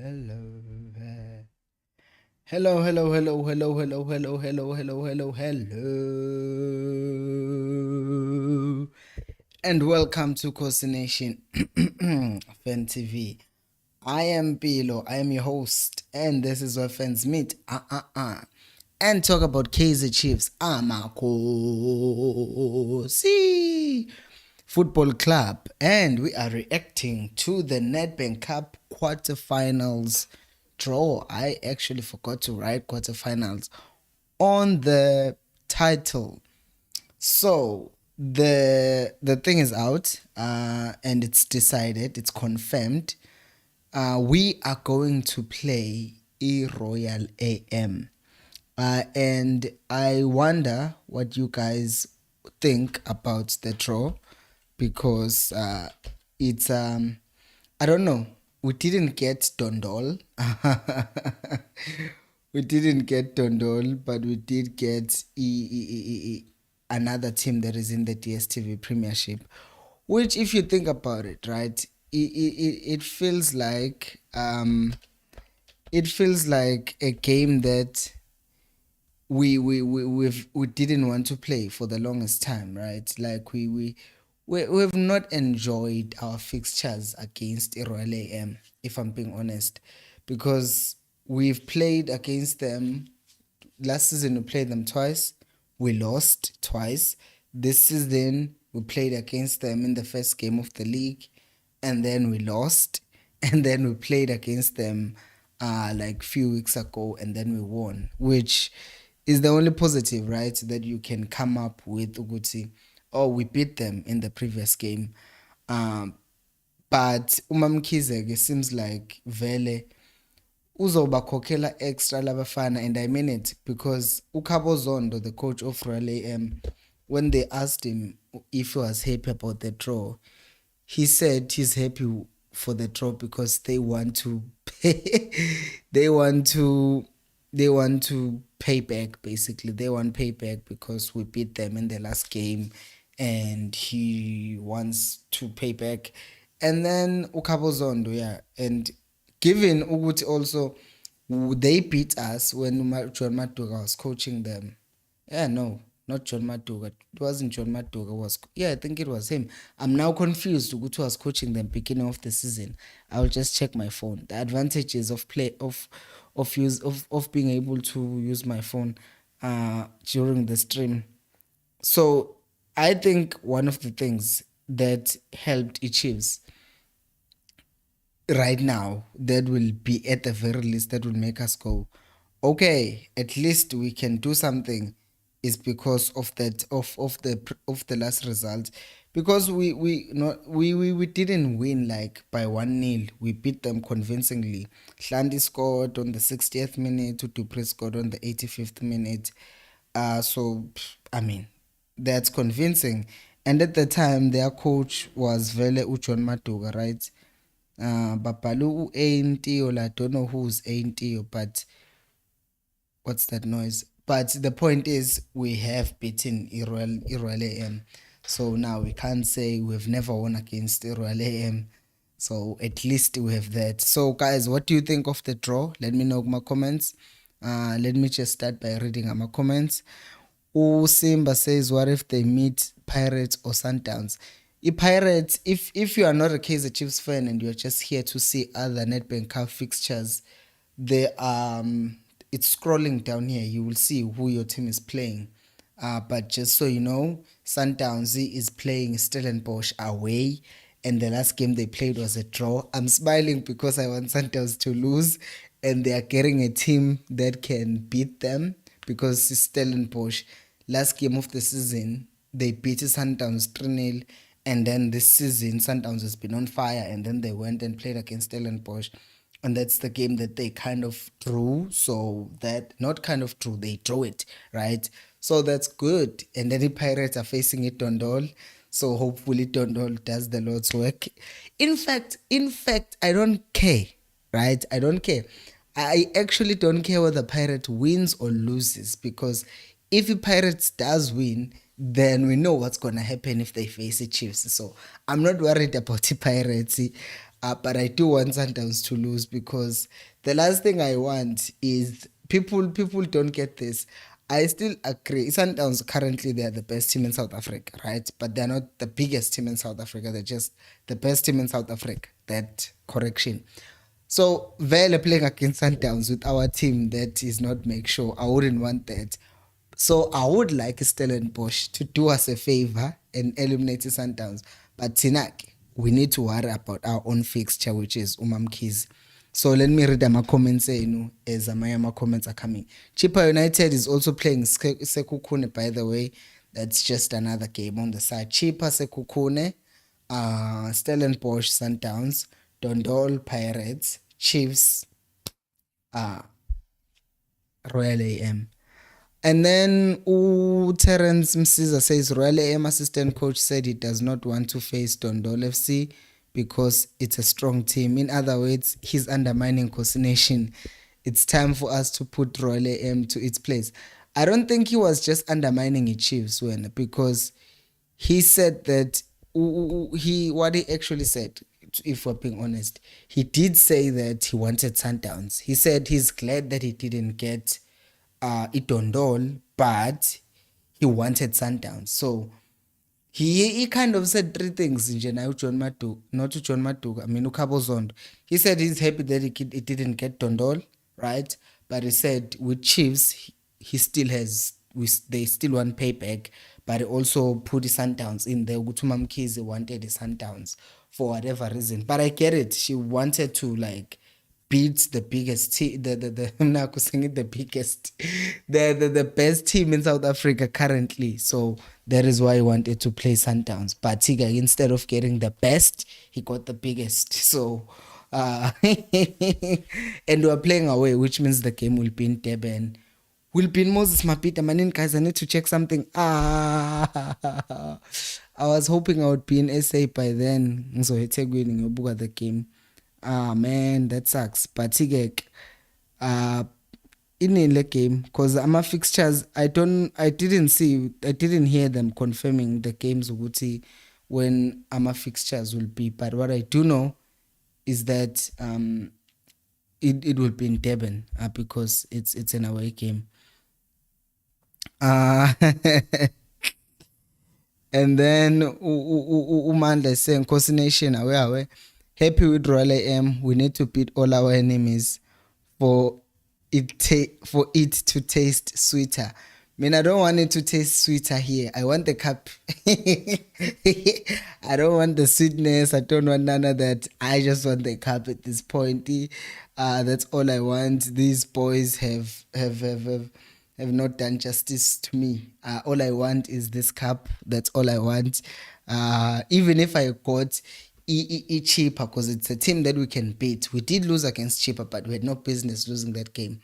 hello. Hello, hello, hello, hello, hello, hello, hello, hello, hello, hello. And welcome to Khosi Nation Fan TV. I am Pilo, I am your host, and this is where fans meet. And talk about Kaizer Chiefs. Khosi Football Club, and we are reacting to the Nedbank Cup quarterfinals draw. I actually forgot to write quarterfinals on the title. So the thing is out, and it's decided, it's confirmed. We are going to play Royal AM. And I wonder what you guys think about the draw, because it's I don't know. We didn't get Dondol. We didn't get Dondol, but we did get another team that is in the DStv Premiership, which, if you think about it, right, it feels like a game that we didn't want to play for the longest time, right? Like we've not enjoyed our fixtures against Royal AM, if I'm being honest, because we've played against them last season. We played them twice, we lost twice. This season we played against them in the first game of the league, and then we lost, and then we played against them like few weeks ago, and then we won, which is the only positive, right, that you can come up with, ukuthi, oh, we beat them in the previous game. But Umamkhize seems like vele uzobakhokhela extra labafana, and I mean it, because uKhabo Zondo, the coach of Royal AM, when they asked him if he was happy about the draw, he said he's happy for the draw because they want to pay, they want to pay back, basically. They want payback because we beat them in the last game, and he wants to pay back. And then uKhabo Zondo, yeah, and given ukuthi also they beat us when John Maduka was coaching them. Yeah, no, not John Maduka. It wasn't John Maduka. I think it was him. I'm now confused ukuthi was coaching them beginning of the season. I'll just check my phone. The advantages of being able to use my phone during the stream. So I think one of the things that helped Chiefs right now, that will be at the very least, that will make us go, okay, at least we can do something, is because of that, of the last result. Because we didn't win like by 1-0. We beat them convincingly. Hlandi scored on the 60th minute, Dupre scored on the 85th minute. So I mean, that's convincing. And at the time, their coach was Vele John Maduka, right? Babalu Ain't, I don't know who's Ain't, but what's that noise? But the point is, we have beaten Royal AM. So now we can't say we've never won against Royal AM. So at least we have that. So guys, what do you think of the draw? Let me know in my comments. Let me just start by reading my comments. Simba says, what if they meet Pirates or Sundowns? Pirates, if you are not a Kaizer Chiefs fan and you're just here to see other Nedbank Cup fixtures, it's scrolling down here. You will see who your team is playing. But just so you know, Sundowns is playing Stellenbosch away, and the last game they played was a draw. I'm smiling because I want Sundowns to lose, and they are getting a team that can beat them, because Stellenbosch, last game of the season, they beat Sundowns 3-0, and then this season Sundowns has been on fire, and then they went and played against Stellenbosch, and that's the game that they kind of drew. So that, not kind of drew, they drew it, right? So that's good. And then the Pirates are facing it Dondol. So hopefully Dondol does the Lord's work. In fact, I don't care, right? I don't care. I actually don't care whether Pirate wins or loses, because if the Pirates does win, then we know what's going to happen if they face the Chiefs. So I'm not worried about the Pirates. But I do want Sundowns to lose, because the last thing I want is people don't get this. I still agree. Sundowns currently, they are the best team in South Africa, right? But they're not the biggest team in South Africa. They're just the best team in South Africa. That correction. So Vele playing against Sundowns with our team that is not make sure. I wouldn't want that. So I would like Stellenbosch to do us a favor and eliminate Sundowns. But Tinak, we need to worry about our own fixture, which is Umamkiz. So let me read my comments as my comments are coming. Chippa United is also playing Sekukune, by the way. That's just another game on the side. Chippa Sekukune, Stellenbosch Sundowns, Dondol Pirates, Chiefs, Royal AM. And then Terence Msiza says Royal AM assistant coach said he does not want to face Dondol FC because it's a strong team. In other words, he's undermining Khosi Nation. It's time for us to put Royal AM to its place. I don't think he was just undermining the Chiefs, because he said that what he actually said, if we're being honest, he did say that he wanted Sundowns. He said he's glad that he didn't get Idondol, but he wanted Sundowns. So he kind of said three things in John Madu, not to John Madu, I mean Ukabozond. He said he's happy that he didn't get Dondol, right? But he said with Chiefs, he still has, they still want payback, but he also put the Sundowns in there. Gutumam Kizi wanted the Sundowns for whatever reason. But I get it. She wanted to like beat the biggest team, I'm not saying it, the biggest, the best team in South Africa currently. So that is why he wanted to play Sundowns. But Tiga, instead of getting the best, he got the biggest. So and we're playing away, which means the game will be in Durban. Will be in Moses Mapita. Manin guys, I need to check something. I was hoping I would be in SA by then. So it's a winning the game. Man, that sucks. But in the game, because my fixtures, I didn't hear them confirming the games when my fixtures will be. But what I do know is that it will be in Durban because it's an away game. And then Umanda is saying Khosi Nation away. Happy with Royal AM. We need to beat all our enemies for it to taste sweeter. I mean, I don't want it to taste sweeter here. I want the cup. I don't want the sweetness. I don't want none of that. I just want the cup at this point. That's all I want. These boys have not done justice to me. All I want is this cup. That's all I want. Even if I got Cheaper, because it's a team that we can beat. We did lose against Cheaper, but we had no business losing that game.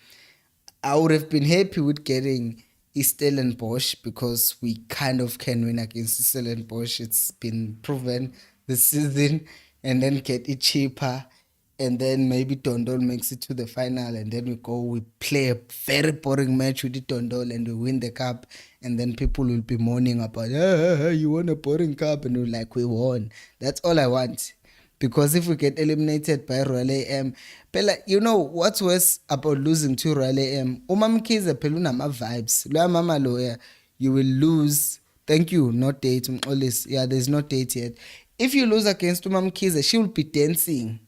I would have been happy with getting Stellenbosch because we kind of can win against Stellenbosch. It's been proven this season. And then get it cheaper. And then maybe Dondol makes it to the final, and then we play a very boring match with the Dondol and we win the cup, and then people will be mourning about, you won a boring cup, and we're like, we won. That's all I want. Because if we get eliminated by Royal AM, Pela, you know what's worse about losing to Royal AM? Umamkiza peluna ma vibes. Loya mama lawyer, you will lose. Thank you, not date. Yeah, there's no date yet. If you lose against Umamkiza, she will be dancing.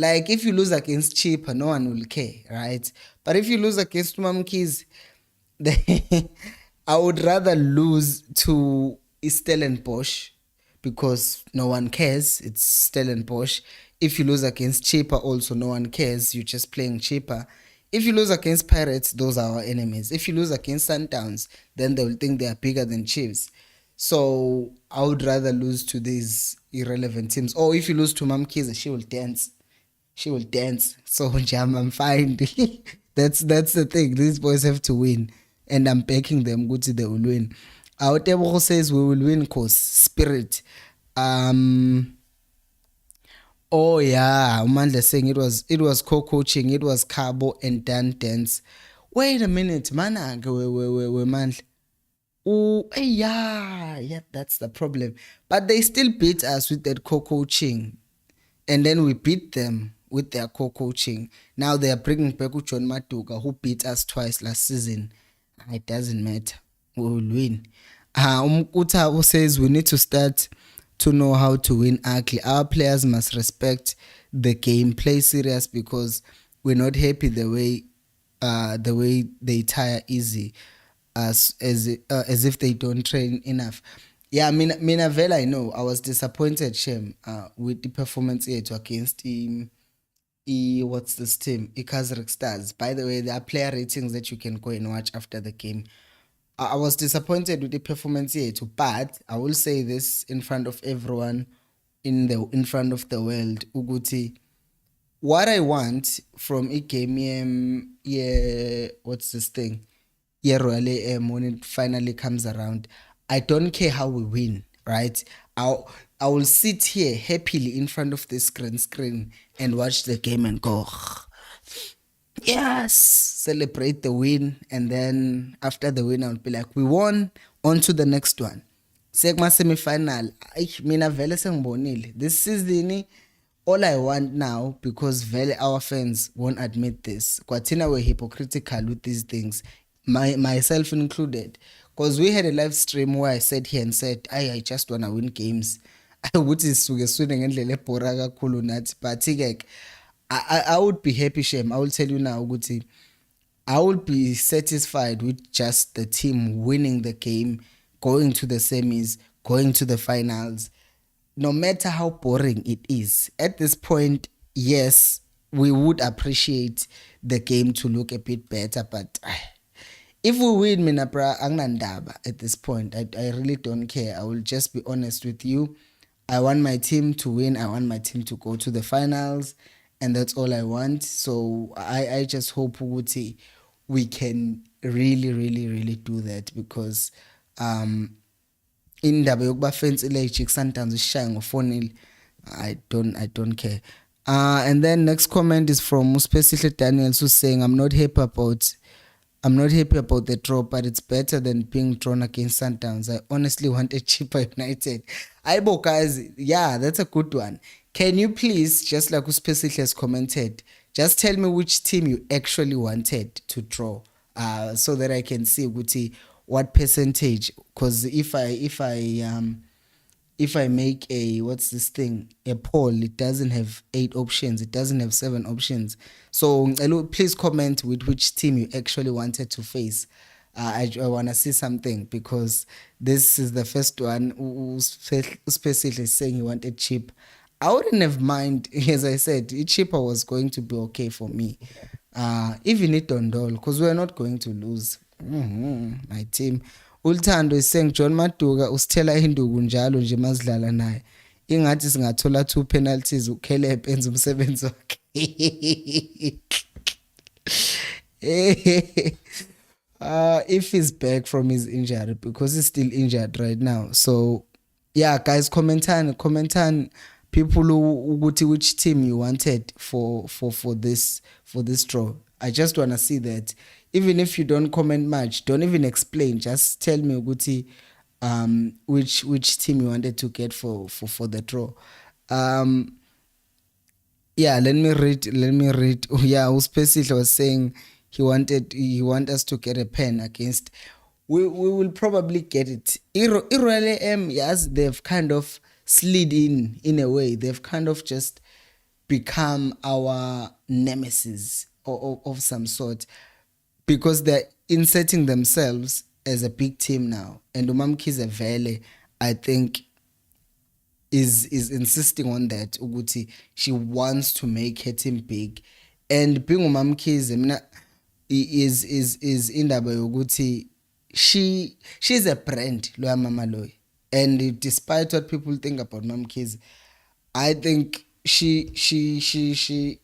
Like, if you lose against Cheaper, no one will care, right? But if you lose against Mamkiz, I would rather lose to Stellenbosch because no one cares. It's Stellenbosch. If you lose against Cheaper, also no one cares. You're just playing Cheaper. If you lose against Pirates, those are our enemies. If you lose against Sundowns, then they will think they are bigger than Chiefs. So I would rather lose to these irrelevant teams. Or if you lose to Mamkiza, she will dance. So Jam, I'm fine. That's the thing. These boys have to win, and I'm backing them. Good, they will win. Our table says we will win cause spirit. Oh yeah, Umandla saying it was co-coaching, it was Cabo and Dan Dance. Wait a minute, man. We man. Oh yeah, that's the problem. But they still beat us with that co-coaching. and then we beat them with their co-coaching. Now they are bringing back John Matuka, who beat us twice last season. It doesn't matter. We will win. Utabo says we need to start to know how to win ugly. Our players must respect the game, play serious, because we're not happy the way they tire easy, as if they don't train enough. Yeah, mina vele I know I was disappointed, Shem, with the performance yet against what's this team? Kaizer Stars. By the way, there are player ratings that you can go and watch after the game. I was disappointed with the performance yet, but I will say this in front of everyone, in front of the world, Uguti. What I want from a game, yeah, what's this thing? Yeah, Royale, when it finally comes around, I don't care how we win, right? I will sit here happily in front of the screen and watch the game and go, yes, celebrate the win. And then after the win, I'll be like, we won, on to the next one. Segma semi-final. Mina vele sengibonile. This season, all I want now, because vele our fans won't admit this, Kwatina were hypocritical with these things, myself included. Because we had a live stream where I sat here and said, I just want to win games. Ukuthi sisuke swine ngendlela ebhora kakhulu nathi, but I would be happy, Shem. I will tell you now, Guti, I will be satisfied with just the team winning the game, going to the semis, going to the finals, no matter how boring it is. At this point, yes, we would appreciate the game to look a bit better, but if we win, mina bra, angnandaba at this point. I really don't care. I will just be honest with you. I want my team to win. I want my team to go to the finals, and that's all I want. So I just hope we can really do that, because indaba yokuba fence electric Sundowns ishaya ngo-4-0, I don't care. And then next comment is from Uspesihle Daniels, who's saying, I'm not happy about the draw, but it's better than being drawn against Sundowns. I honestly want a cheaper United. Aibo guys, yeah, that's a good one. Can you please, just like Uspesihle has commented, just tell me which team you actually wanted to draw, so that I can see what percentage. Because if I make a poll, it doesn't have 8 options, it doesn't have 7 options. So please comment with which team you actually wanted to face. I want to see something, because this is the first one especially saying he wanted cheap. I wouldn't have mind, as I said, cheaper was going to be okay for me. Even it Dondol, because we're not going to lose. My team. Ulthando is saying John Matuka usithela induku njalo nje mazidlala naye. Ingathi singathola 2 penalties uKeleb enza umsebenzi wakhe. If he's back from his injury, because he's still injured right now. So yeah, guys, comment on people who which team you wanted for this draw. I just want to see that. Even if you don't comment much, don't even explain, just tell me which team you wanted to get for the draw. Yeah, let me read. Oh, yeah, Uspesihle was saying he want us to get a pen against. We will probably get it. Irwele yes, they've kind of slid in a way. They've kind of just become our nemesis of some sort, because they're inserting themselves as a big team now. And Umamkhize Vele, I think, is insisting on that. Uguti, she wants to make her team big. And being Umamkhize, mina is indaba yokuthi she's a brand, loya mama loy. And despite what people think about Mamkhize, I think she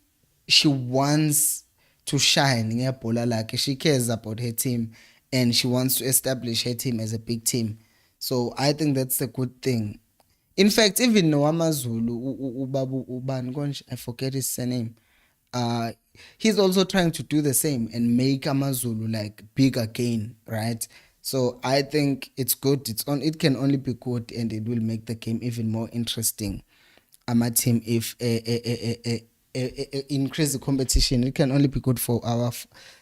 wants to shine ngeyabhola lakhe. She cares about her team, and she wants to establish her team as a big team. So I think that's a good thing. In fact, even noAmaZulu, Ubabu Uban, I forget his surname. He's also trying to do the same and make AmaZulu like big again, right? So I think it's good. It can only be good, and it will make the game even more interesting. team if increase the competition. It can only be good for our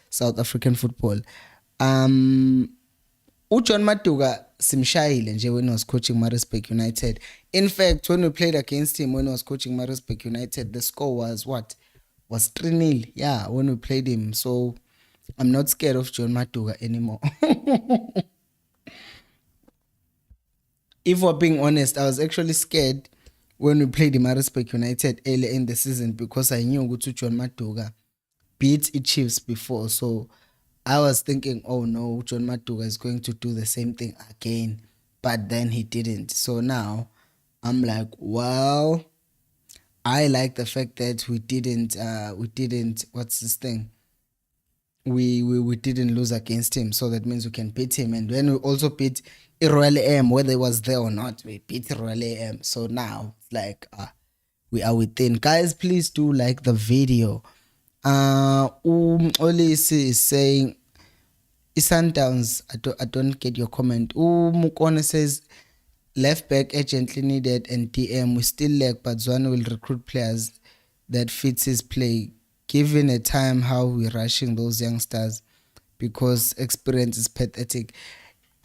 South African football. John Matuga simshayile nje when he was coaching Maritzburg United. In fact, when we played against him when he was coaching Maritzburg United, the score was what? Was 3-0. Yeah, when we played him. So I'm not scared of John Matuga anymore. If we're being honest, I was actually scared when we played Maritzburg United earlier in the season because I knew Gutu John Matuga beat the Chiefs before. So I was thinking, oh no, John Matuga is going to do the same thing again. But then he didn't. So now I'm like, well, I like the fact that we didn't, what's this thing? We didn't lose against him. So that means we can beat him. And when we also beat Royal AM, whether it was there or not, we beat Royal AM. So now it's like, we are within. Guys, please do like the video. Olisi is saying, Sundowns, I don't get your comment. Mukone says, left back urgently needed and DM. We still lack, but Zwane will recruit players that fits his play. Given a time how we're rushing those youngsters because experience is pathetic.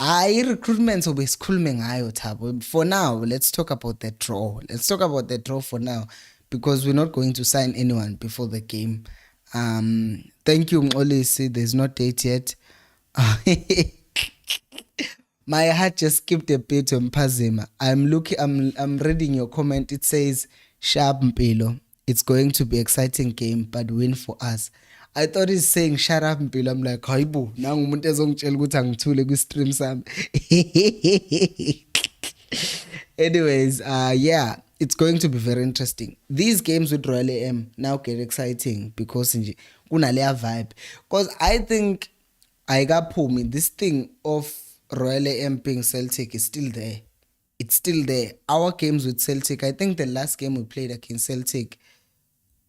Recruitment will be schooling Thabo. For now, let's talk about the draw. Let's talk about the draw for now because we're not going to sign anyone before the game. Thank you, Olisi. There's no date yet. My heart just skipped a bit on Pazima. I'm reading your comment. It says, Sharp Mpilo. It's going to be exciting game, but win for us. I thought he's saying shut up Mpilo. I'm like, hayibo, nangu umuntu ezongitshela ukuthi angithule kwi-stream sami. Anyways, yeah, it's going to be very interesting. These games with Royal AM now get exciting because kunaleya vibe. Because I think this thing of Royal AM being Celtic is still there. It's still there. Our games with Celtic, I think the last game we played against Celtic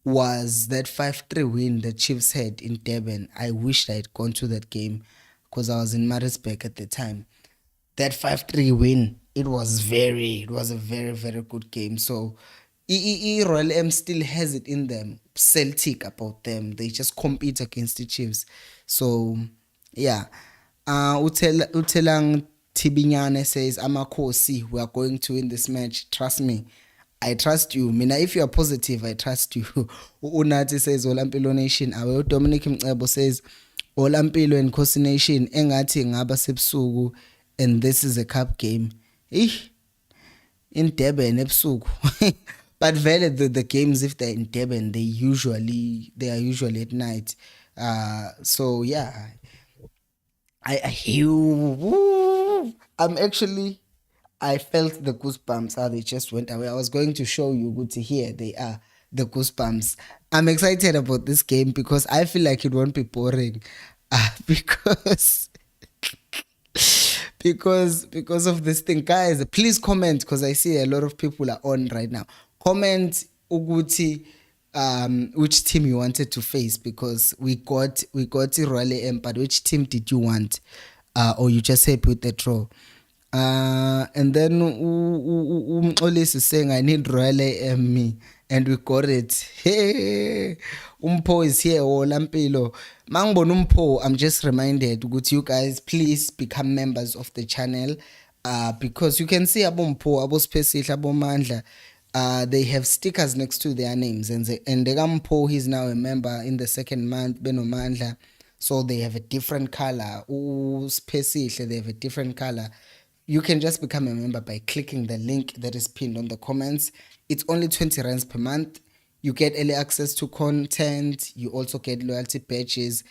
was that 5-3 win the Chiefs had in Durban. I wished I had gone to that game because I was in Maritzburg at the time. That 5-3 win, it was a very, very good game. So Royal M still has it in them. Celtic about them. They just compete against the Chiefs. So yeah. Utelang Tibinyane says, I'm a Khosi. We are going to win this match. Trust me. I trust you. Mina, if you are positive, I trust you. Unati says, Olampilo Nation. Awe Dominic Mcebo says, Olampilo and Khosi Nation. Engati ngaba sebusuku. And this is a cup game. In Durban, ebusuku. But vele the games, if they're in Durban, they are usually at night. So yeah. I felt the goosebumps how they just went away. I was going to show you, good to hear they are the goosebumps. I'm excited about this game because I feel like it won't be boring because of this thing. Guys, please comment because I see a lot of people are on right now. Comment Uguti which team you wanted to face because we got Royal AM, but which team did you want? Or you just happy with the draw? And then Olis is saying I need Royal AM and we got it. Hey, Umpo is here. Lampilo. Mangbon Umpo, I'm just reminded, would you guys please become members of the channel? Because you can see Abumpo, Abo Spesi, Abo Mandla. They have stickers next to their names, and Degampo, he's now a member in the second month, Beno Mandla, so they have a different color. Speci, they have a different color. You can just become a member by clicking the link that is pinned on the comments. It's only 20 rands per month. You get early access to content. You also get loyalty badges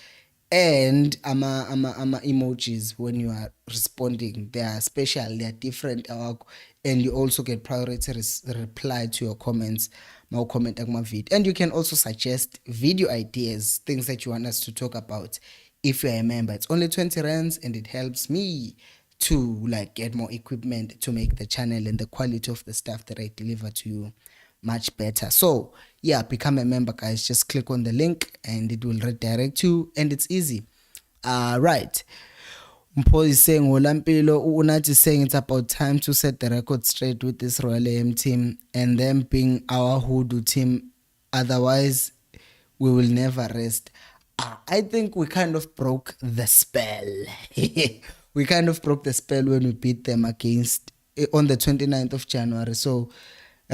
and ama emojis when you are responding. They are special, they are different, and you also get priority reply to your comments. And you can also suggest video ideas, things that you want us to talk about if you're a member. It's only 20 rands and it helps me to get more equipment to make the channel and the quality of the stuff that I deliver to you much better. So yeah, become a member, guys. Just click on the link and it will redirect you, and it's easy. Right. Mpo is saying Olampilo Unat is saying it's about time to set the record straight with this Royal AM team and them being our hoodoo team. Otherwise, we will never rest. I think we kind of broke the spell. We kind of broke the spell when we beat them against on the 29th of January. So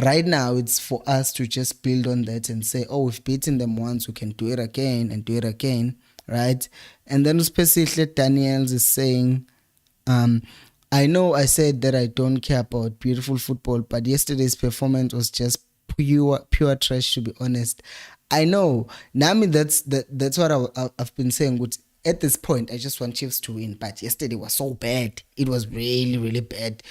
right now it's for us to just build on that and say, oh, we've beaten them once, we can do it again and do it again, right? And then specifically Daniels is saying, I know I said that I don't care about beautiful football, but yesterday's performance was just pure trash, to be honest. I know. Nami, that's what I've been saying. At this point, I just want Chiefs to win, but yesterday was so bad. It was really, really bad.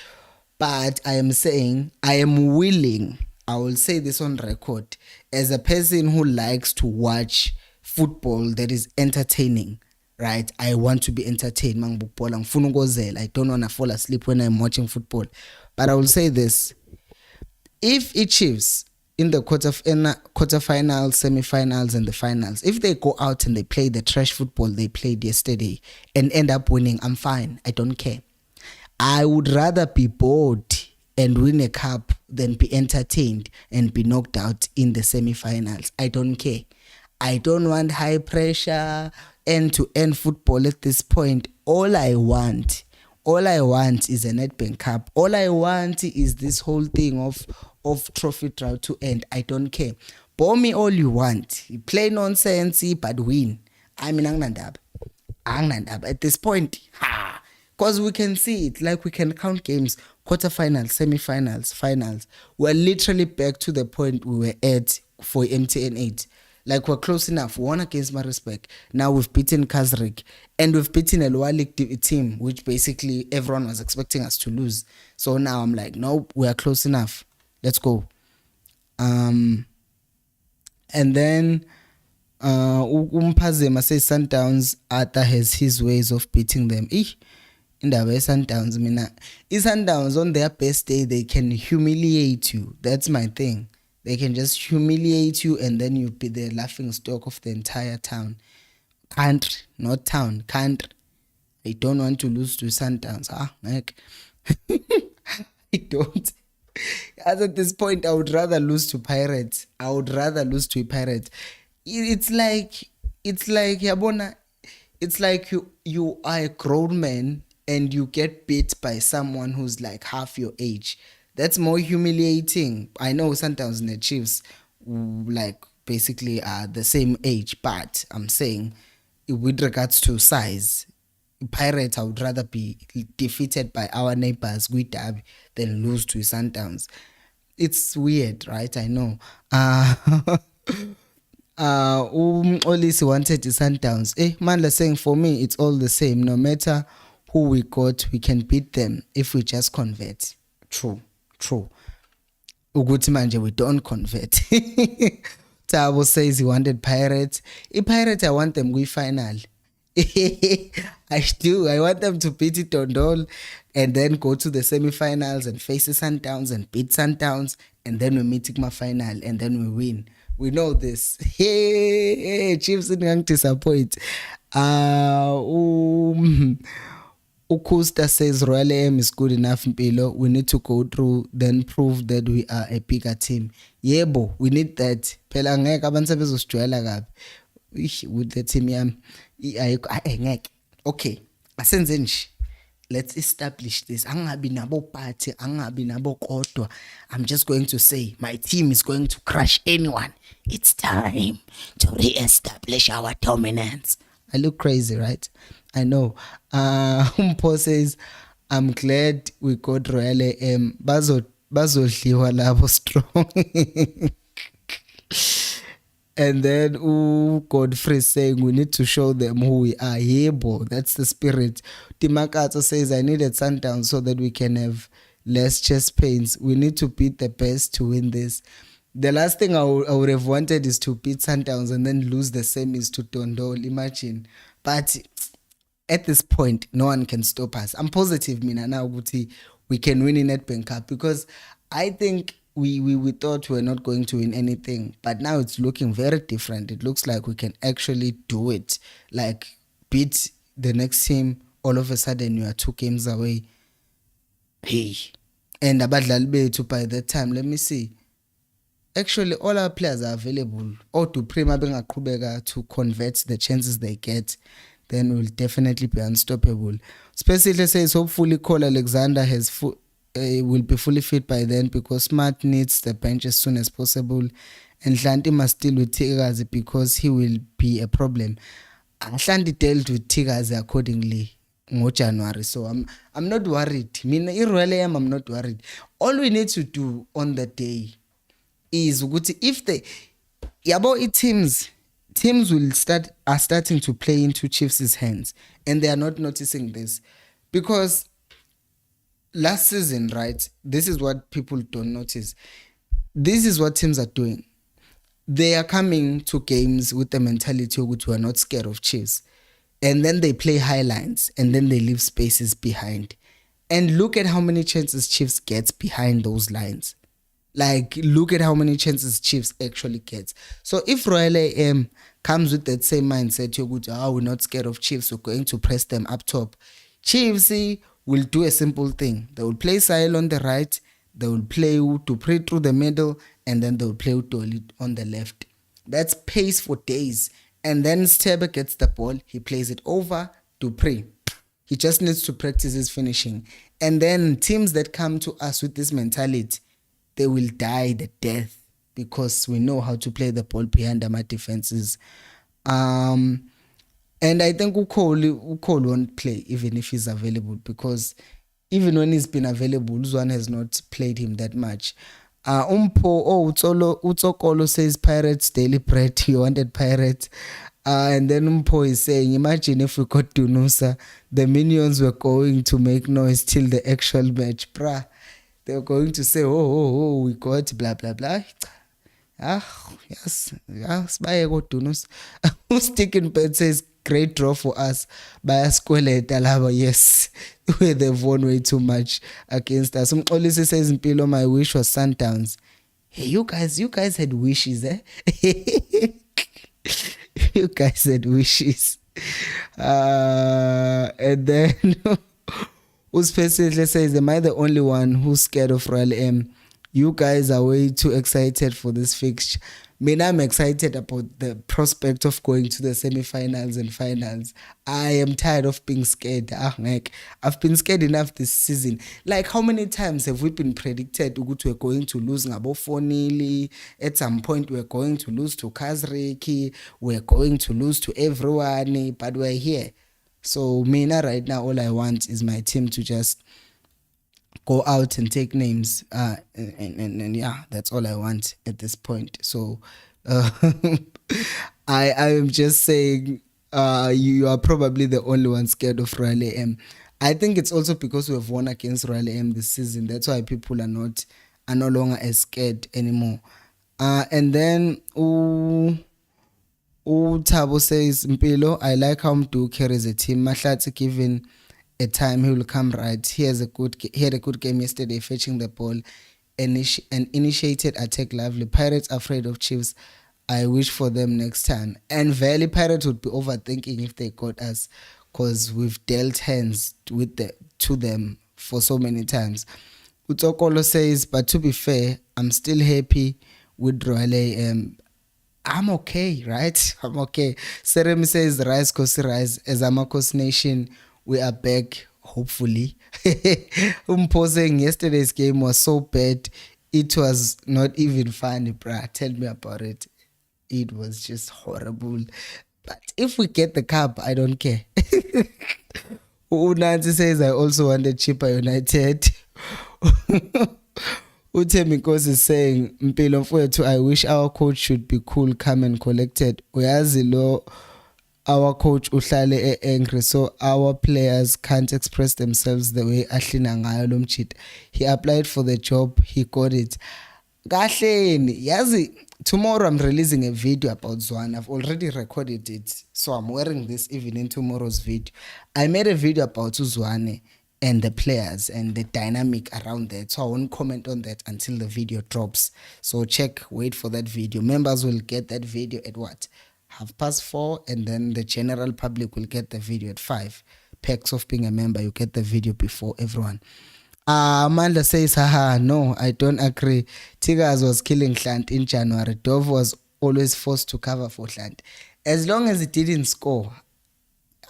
But I am saying I am willing, I will say this on record, as a person who likes to watch football that is entertaining, right? I want to be entertained. I don't want to fall asleep when I'm watching football. But I will say this. If it Chiefs in the quarterfinals, semi-finals, and the finals, if they go out and they play the trash football they played yesterday and end up winning, I'm fine. I don't care. I would rather be bored and win a cup than be entertained and be knocked out in the semi-finals. I don't care. I don't want high pressure, end-to-end football at this point. All I want is a Nedbank Cup. All I want is this whole thing of trophy draw to end. I don't care. Bore me all you want. You play nonsense, but win. I mean, at this point, because we can see it, like we can count games, quarterfinals, semi-finals, finals. We're literally back to the point we were at for MTN 8. Like we're close enough. We won against Pietermaritzburg. Now we've beaten Khosi and we've beaten a lower league team, which basically everyone was expecting us to lose. So now I'm like, no, we are close enough. Let's go. And then Umpazema says Sundowns Arthur has his ways of beating them. In the way Sundowns, Sundowns on their best day they can humiliate you. That's my thing. They can just humiliate you and then you'll be the laughing stock of the entire town. Country, not town, country. I don't want to lose to Sundowns. Like, I don't. As at this point, I would rather lose to Pirates. It's like, Yabona, it's like you are a grown man and you get beat by someone who's like half your age. That's more humiliating. I know sometimes the Chiefs like basically are the same age, but I'm saying with regards to size, Pirates, I would rather be defeated by our neighbors Guitab than lose to Sundowns. It's weird, right? I know. Olisi wanted the Sundowns. Mandla saying for me it's all the same. No matter who we got, we can beat them if we just convert. True. Uguti manje we don't convert. Tabo says he wanted Pirates. Pirates, I want them we final. I do. I want them to beat it on all and then go to the semi-finals and face the Sundowns and beat Sundowns and then we meet Igma final and then we win. We know this. Hey, Chiefs didn't disappoint. Ukusta says Royal AM is good enough, Mpilo. We need to go through, then prove that we are a bigger team. Yebo, we need that. Phela ngeke abantu bezosijwayela kabi. With the team yami ngeke. Okay, asenze nje. Let's establish this. Angabi nabo party, angabi nabo kodwa. I'm just going to say my team is going to crush anyone. It's time to re-establish our dominance. I look crazy, right? I know. Umpo says, I'm glad we got Royal AM. Bazodliwa labo strong. And then Godfrey saying we need to show them who we are. Yebo, that's the spirit. Timakato says I needed Sundowns so that we can have less chest pains. We need to beat the best to win this. The last thing I would have wanted is to beat Sundowns and then lose the semis to Tondol. Imagine. But at this point, no one can stop us. I'm positive, Mina, now we can win in Nedbank Cup because I think we thought we were not going to win anything, but now it's looking very different. It looks like we can actually do it, like beat the next team, all of a sudden you are 2 games away. Hey, and abadlali bethu by that time, let me see, actually all our players are available. Or to prima bengaqhubeka to convert the chances they get, then we'll definitely be unstoppable. Especially says hopefully Cole Alexander will be fully fit by then, because Smart needs the bench as soon as possible, and Hlanti must deal with Tigazi because he will be a problem. Hlanti dealt with Tigazi accordingly in January, so I'm not worried. I mean, I'm not worried. All we need to do on the day is if the teams are starting to play into Chiefs' hands, and they are not noticing this, because last season, right, this is what people don't notice. This is what teams are doing. They are coming to games with the mentality of we are not scared of Chiefs, and then they play high lines, and then they leave spaces behind, and look at how many chances Chiefs gets behind those lines. Like, look at how many chances Chiefs actually gets. So if Royal AM comes with that same mindset, you're good, we're not scared of Chiefs, we're going to press them up top, Chiefs will do a simple thing. They will play Sahel on the right, they will play Dupree through the middle, and then they will play Utoli on the left. That's pace for days. And then Stebe gets the ball, he plays it over Dupree. He just needs to practice his finishing. And then teams that come to us with this mentality, they will die the death, because we know how to play the ball behind our defenses. And I think Ukol won't play even if he's available, because even when he's been available, Uzwan has not played him that much. Utsokolo says Pirates daily bread. He wanted Pirates. And then Umpo is saying, imagine if we got Dunusa, the minions were going to make noise till the actual match. Bruh. They were going to say, we got blah, blah, blah. Yes. Who's taking bed says, great draw for us. By a square Talaba, yes. They've won way too much against us. Olise says, Mpilo, my wish was Sundowns. Hey, you guys had wishes, eh? You guys had wishes. And then Uspecially says, am I the only one who's scared of Royal M? You guys are way too excited for this fixture. I mean, I'm excited about the prospect of going to the semi-finals and finals. I am tired of being scared. I've been scared enough this season. Like, how many times have we been predicted we're going to lose ngabo 4-0? At some point, we're going to lose to Kazreki. We're going to lose to everyone. But we're here. So, Mina, right now, all I want is my team to just go out and take names. And yeah, that's all I want at this point. So, I am just saying, you are probably the only one scared of Royal AM. I think it's also because we have won against Royal AM this season. That's why people are no longer as scared anymore. And then, Tabo says, Mpilo, I like how Mdu carries a team. Mahlatsi, given a time, he will come right. He had a good game yesterday, fetching the ball and initiated attack lively. Pirates afraid of Chiefs. I wish for them next time. And Valley Pirates would be overthinking if they got us, because we've dealt hands to them for so many times. Utsokolo says, but to be fair, I'm still happy with Royal AM. I'm okay, right? I'm okay. Serem says, rise, Khosi, rise. As Amakos Nation, we are back, hopefully. Saying yesterday's game was so bad, it was not even funny, bruh. Tell me about it. It was just horrible. But if we get the cup, I don't care. Unansi says, I also wanted Chippa United. Utemikos is saying, Mpilo mfowethu, I wish our coach should be cool, calm and collected. Uyazi lo, our coach uhlale angry, so our players can't express themselves the way ahlina ngayo lo mchita. He applied for the job, he got it. Kahleni, yazi, tomorrow I'm releasing a video about Zwan. I've already recorded it, so I'm wearing this even in tomorrow's video. I made a video about Zwane and the players and the dynamic around that, so I won't comment on that until the video drops. So wait for that video. Members will get that video at what? 4:30, and then the general public will get the video at 5. perks of being a member. You get the video before everyone. Amanda says, haha, no, I don't agree. Tigers was killing Hlant in January. Dove was always forced to cover for Hlant. As long as it didn't score,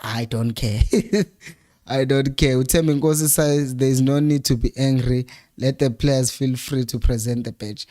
I don't care. I don't care. Utemi Khosi says there's no need to be angry. Let the players feel free to present the pitch.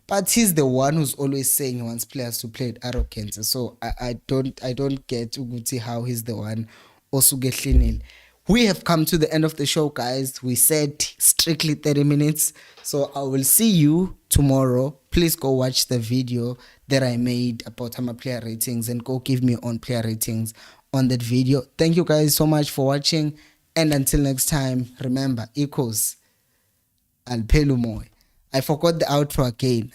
But he's the one who's always saying he wants players to play with arrogance. So I don't get Uguti how he's the one also get clean. We have come to the end of the show, guys. We said strictly 30 minutes. So I will see you tomorrow. Please go watch the video that I made about my player ratings and go give me on player ratings on that video. Thank you guys so much for watching. And until next time, remember, equals Alpelumoy. I forgot the outro again.